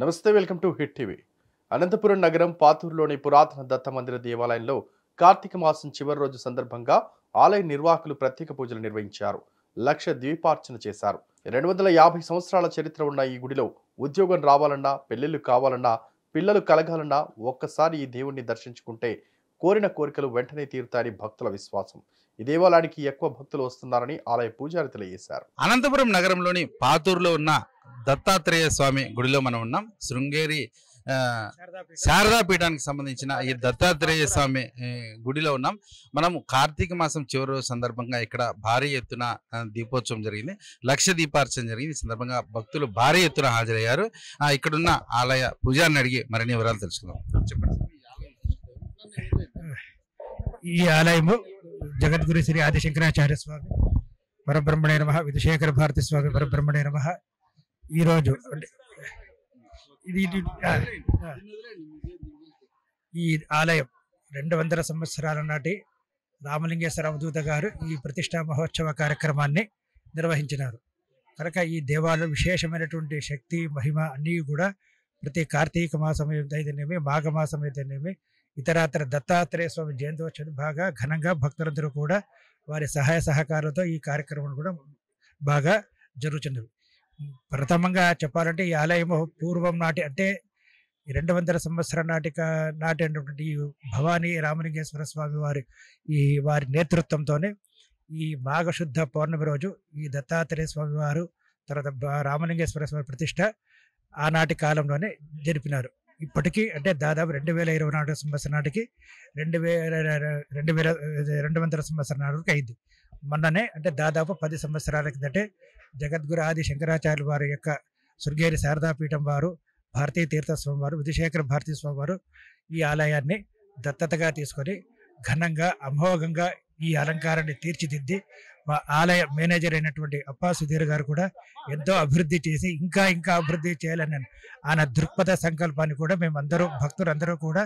నమస్తే, welcome to hit TV. Anantapuram నగరం పాతూరులోని పురాతన దత్త మందిర దేవాలయంలో కార్తీక మాసం చివరి రోజు సందర్భంగా ఆలయ నిర్వాహకులు ప్రత్యేక పూజలు నిర్వహించారు. లక్ష ద్వీపార్చన చేశారు. 250 సంవత్సరాల చరిత్ర ఉన్న ఈ గుడిలో ఉద్యోగం రావాలన్నా, పెళ్లిళ్లు కావాలన్నా, పిల్లలు కలగాలన్నా ఒక్కసారి ఈ దేవుణ్ణి దర్శించుకుంటే కోరిన కోరికలు వెంటనే తీరుతాయని భక్తుల విశ్వాసం. ఈ దేవాలయానికి ఎక్కువ భక్తులు వస్తున్నారని ఆలయ పూజారి తెలియజేశారు. అనంతపురం నగరంలోని పాతూరులో ఉన్న దత్తాత్రేయ స్వామి గుడిలో మనం ఉన్నాం. శృంగేరి శారదా పీఠానికి సంబంధించిన ఈ దత్తాత్రేయ స్వామి గుడిలో ఉన్నాం. మనం కార్తీక మాసం చివరి రోజు సందర్భంగా ఇక్కడ భారీ ఎత్తున దీపోత్సవం జరిగింది. లక్ష దీపార్చన జరిగింది. ఈ సందర్భంగా భక్తులు భారీ ఎత్తున హాజరయ్యారు. ఇక్కడున్న ఆలయ పూజారిని అడిగి మరిన్ని వివరాలు తెలుసుకుందాం. చెప్పండి. ఈ ఆలయము జగద్గురు శ్రీ ఆదిశంకరాచార్య స్వామి పరబ్రహ్మణే నమః, విధుశేఖర భారతి స్వామి పరబ్రహ్మణే నమః. ఈరోజు ఈ ఆలయం 200 సంవత్సరాల నాటి రామలింగేశ్వర అవధూత గారు ఈ ప్రతిష్టా మహోత్సవ కార్యక్రమాన్ని నిర్వహించినారు. కనుక ఈ దేవాలయం విశేషమైనటువంటి శక్తి మహిమ అన్నీ కూడా ప్రతి కార్తీక మాసం అయితేనేమి, మాఘమాసం అయితేనేమి, ఇతరాతర దత్తాత్రేయ స్వామి జయంతోత్సవం బాగా ఘనంగా భక్తులందరూ కూడా వారి సహాయ సహకారంతో ఈ కార్యక్రమం కూడా బాగా జరుగుతున్నవి. ప్రథమంగా చెప్పాలంటే ఈ ఆలయము పూర్వం నాటి అంటే 200 సంవత్సరాల నాటినటువంటి భవానీ రామలింగేశ్వర స్వామి వారి నేతృత్వంతోనే ఈ మాఘశుద్ధ పౌర్ణమి రోజు ఈ దత్తాత్రేయ స్వామి వారు తర్వాత రామలింగేశ్వర స్వామి ప్రతిష్ట ఆనాటి కాలంలోనే జరిపినారు. ఇప్పటికీ అంటే దాదాపు 2024 సంవత్సరం నాటికి 200 సంవత్సరాల నాటికి అయింది. మొన్ననే అంటే దాదాపు 10 సంవత్సరాల కిందటే జగద్గురు ఆది శంకరాచార్యుల వారి యొక్క శృంగేరి శారదాపీఠం వారు, భారతీయ తీర్థస్వామి వారు, విధుశేఖర భారతీ స్వామి వారు ఈ ఆలయాన్ని దత్తతగా తీసుకొని ఘనంగా అమోఘంగా ఈ అలంకారాన్ని తీర్చిదిద్ది మా ఆలయ మేనేజర్ అయినటువంటి అప్పా సుధీర్ గారు కూడా ఎంతో అభివృద్ధి చేసి ఇంకా అభివృద్ధి చేయాలని ఆయన దృక్పథ సంకల్పాన్ని కూడా మేమందరూ భక్తులందరూ కూడా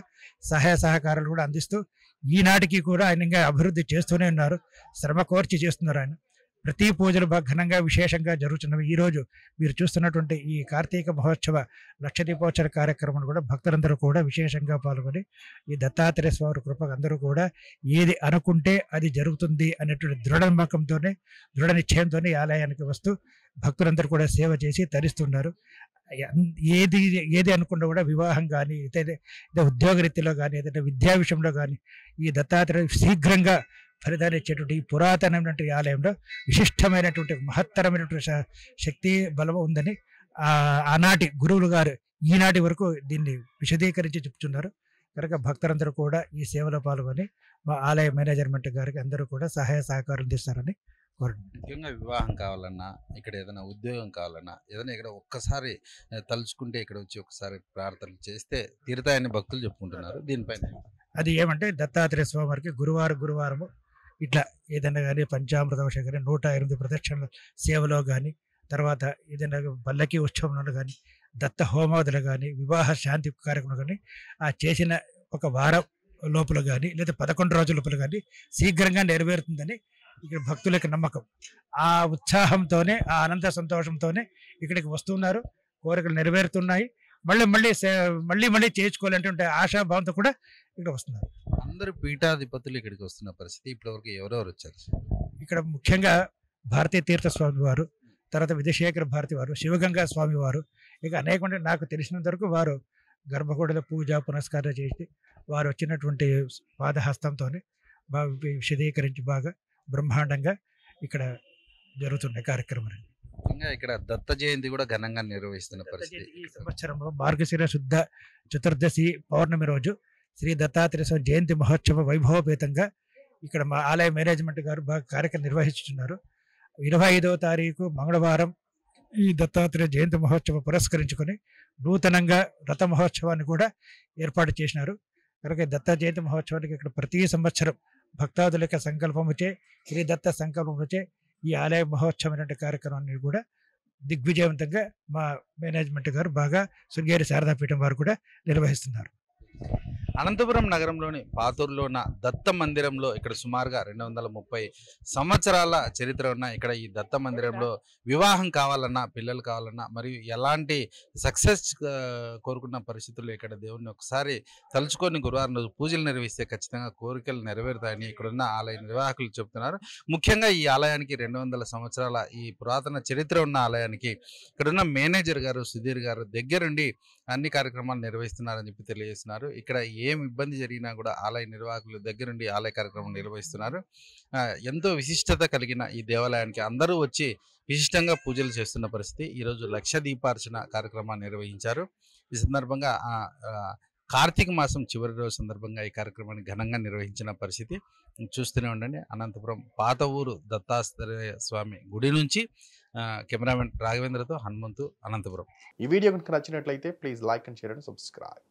సహాయ సహకారాలు కూడా అందిస్తూ ఈనాటికి కూడా ఆయన ఇంకా అభివృద్ధి చేస్తూనే ఉన్నారు. శ్రమ కోర్చి చేస్తున్నారు. ఆయన ప్రతి పూజలు బాగా ఘనంగా విశేషంగా జరుగుతున్నవి. ఈరోజు మీరు చూస్తున్నటువంటి ఈ కార్తీక మహోత్సవ లక్ష దీపోత్సవ కార్యక్రమం కూడా భక్తులందరూ కూడా విశేషంగా పాల్గొని ఈ దత్తాత్రేయ స్వామి కృపకు అందరూ కూడా ఏది అనుకుంటే అది జరుగుతుంది అనేటువంటి దృఢ నమ్మకంతోనే, దృఢ నిశ్చయంతోనే ఈ ఆలయానికి వస్తూ భక్తులందరూ కూడా సేవ చేసి తరిస్తున్నారు. ఏది అనుకున్నా కూడా వివాహం కానీ, ఏదైతే ఉద్యోగరీతిలో కానీ, ఏదైతే విద్యా విషయంలో కానీ ఈ దత్తాత్రేయ శీఘ్రంగా ఫలితాన్ని ఇచ్చేటువంటి ఈ పురాతనమైనటువంటి ఆలయంలో విశిష్టమైనటువంటి మహత్తరమైనటువంటి శక్తి బలము ఉందని ఆనాటి గురువులు గారు ఈనాటి వరకు దీన్ని విశదీకరించి చెప్తున్నారు. కనుక భక్తులందరూ కూడా ఈ సేవలో పాల్గొని మా ఆలయ మేనేజ్మెంట్ గారికి అందరూ కూడా సహాయ సహకారం తీస్తారని కోరుకుంటున్నాను. ముఖ్యంగా వివాహం కావాలన్నా, ఇక్కడ ఏదైనా ఉద్యోగం కావాలన్నా, ఏదైనా ఇక్కడ ఒక్కసారి తలుచుకుంటే ఇక్కడ వచ్చి ఒకసారి ప్రార్థనలు చేస్తే తీరుతాయని భక్తులు చెప్పుకుంటున్నారు. దీనిపైన అది ఏమంటే దత్తాత్రేయ స్వామి వారికి గురువారము ఇట్లా ఏదైనా కానీ పంచామృతం కానీ 108 ప్రదక్షిణల సేవలో కానీ, తర్వాత ఏదైనా పల్లకి ఉత్సవంలో కానీ, దత్త హోమాదులు కానీ, వివాహ శాంతి కార్యక్రమం కానీ ఆ చేసిన ఒక వారం లోపల కానీ లేదా 11 రోజుల లోపల కానీ శీఘ్రంగా నెరవేరుతుందని ఇక్కడ భక్తుల యొక్క నమ్మకం. ఆ ఉత్సాహంతోనే, ఆ ఆనంద సంతోషంతోనే ఇక్కడికి వస్తున్నారు. కోరికలు నెరవేరుతున్నాయి. మళ్ళీ చేయించుకోవాలంటే ఆశాభావంతో కూడా ఇక్కడ వస్తున్నారు. అందరూ పీఠాధిపతులు ఇక్కడికి వస్తున్న పరిస్థితి. ఇప్పటివరకు ఎవరెవరు వచ్చారు? ఇక్కడ ముఖ్యంగా భారతీయ తీర్థ స్వామి వారు, తర్వాత విధుశేఖర భారతి వారు, శివగంగా స్వామి వారు, ఇక అనేక నాకు తెలిసినంత వరకు వారు గర్భగుడిలో పూజ పునస్కారం చేసి వారు వచ్చినటువంటి పాదహస్తంతోనే బాగా విశదీకరించి బాగా బ్రహ్మాండంగా ఇక్కడ జరుగుతున్న కార్యక్రమాలు. ముఖ్యంగా ఇక్కడ దత్త జయంతి కూడా ఘనంగా నిర్వహిస్తున్న పరిస్థితి. ఈ సంవత్సరంలో మార్గశిర శుద్ధ చతుర్దశి పౌర్ణమి రోజు శ్రీ దత్తాత్రేయ స్వామి జయంతి మహోత్సవ వైభవపేతంగా ఇక్కడ మా ఆలయ మేనేజ్మెంట్ గారు బాగా కార్యక్రమం నిర్వహిస్తున్నారు. 25వ తారీఖు మంగళవారం ఈ దత్తాత్రేయ జయంతి మహోత్సవం పురస్కరించుకొని నూతనంగా రథ మహోత్సవాన్ని కూడా ఏర్పాటు చేసినారు. కనుక దత్త జయంతి మహోత్సవానికి ఇక్కడ ప్రతి సంవత్సరం భక్తాదుల యొక్క సంకల్పముచే, శ్రీ దత్త సంకల్పముచే ఈ ఆలయ మహోత్సవం కార్యక్రమాన్ని కూడా దిగ్విజయవంతంగా మా మేనేజ్మెంట్ గారు బాగా శృంగేరి శారదాపీఠం వారు కూడా నిర్వహిస్తున్నారు. అనంతపురం నగరంలోని పాతూరులో ఉన్న దత్త మందిరంలో ఇక్కడ సుమారుగా 230 సంవత్సరాల చరిత్ర ఉన్న ఇక్కడ ఈ దత్త మందిరంలో వివాహం కావాలన్నా, పిల్లలు కావాలన్నా, మరియు ఎలాంటి సక్సెస్ కోరుకున్న పరిస్థితుల్లో ఇక్కడ దేవుడిని ఒకసారి తలుచుకొని గురువారం రోజు పూజలు నిర్వహిస్తే ఖచ్చితంగా కోరికలు నెరవేరుతాయని ఇక్కడున్న ఆలయ నిర్వాహకులు చెబుతున్నారు. ముఖ్యంగా ఈ ఆలయానికి 200 సంవత్సరాల ఈ పురాతన చరిత్ర ఉన్న ఆలయానికి ఇక్కడున్న మేనేజర్ గారు సుధీర్ గారు దగ్గరుండి అన్ని కార్యక్రమాలు నిర్వహిస్తున్నారని చెప్పి తెలియజేస్తున్నారు. ఇక్కడ ఏం ఇబ్బంది జరిగినా కూడా ఆలయ నిర్వాహకులు దగ్గరుండి ఆలయ కార్యక్రమం నిర్వహిస్తున్నారు. ఎంతో విశిష్టత కలిగిన ఈ దేవాలయానికి అందరూ వచ్చి విశిష్టంగా పూజలు చేస్తున్న పరిస్థితి. ఈరోజు లక్ష దీపార్చన కార్యక్రమాన్ని నిర్వహించారు. ఈ సందర్భంగా కార్తీక మాసం చివరి రోజు సందర్భంగా ఈ కార్యక్రమాన్ని ఘనంగా నిర్వహించిన పరిస్థితి. చూస్తూనే ఉండండి. అనంతపురం పాత ఊరు దత్తాత్రేయ స్వామి గుడి నుంచి కెమెరామెన్ రాఘవేంద్రతో హనుమంతు, అనంతపురం. ఈ వీడియో కనుక నచ్చినట్లయితే please like and share and subscribe.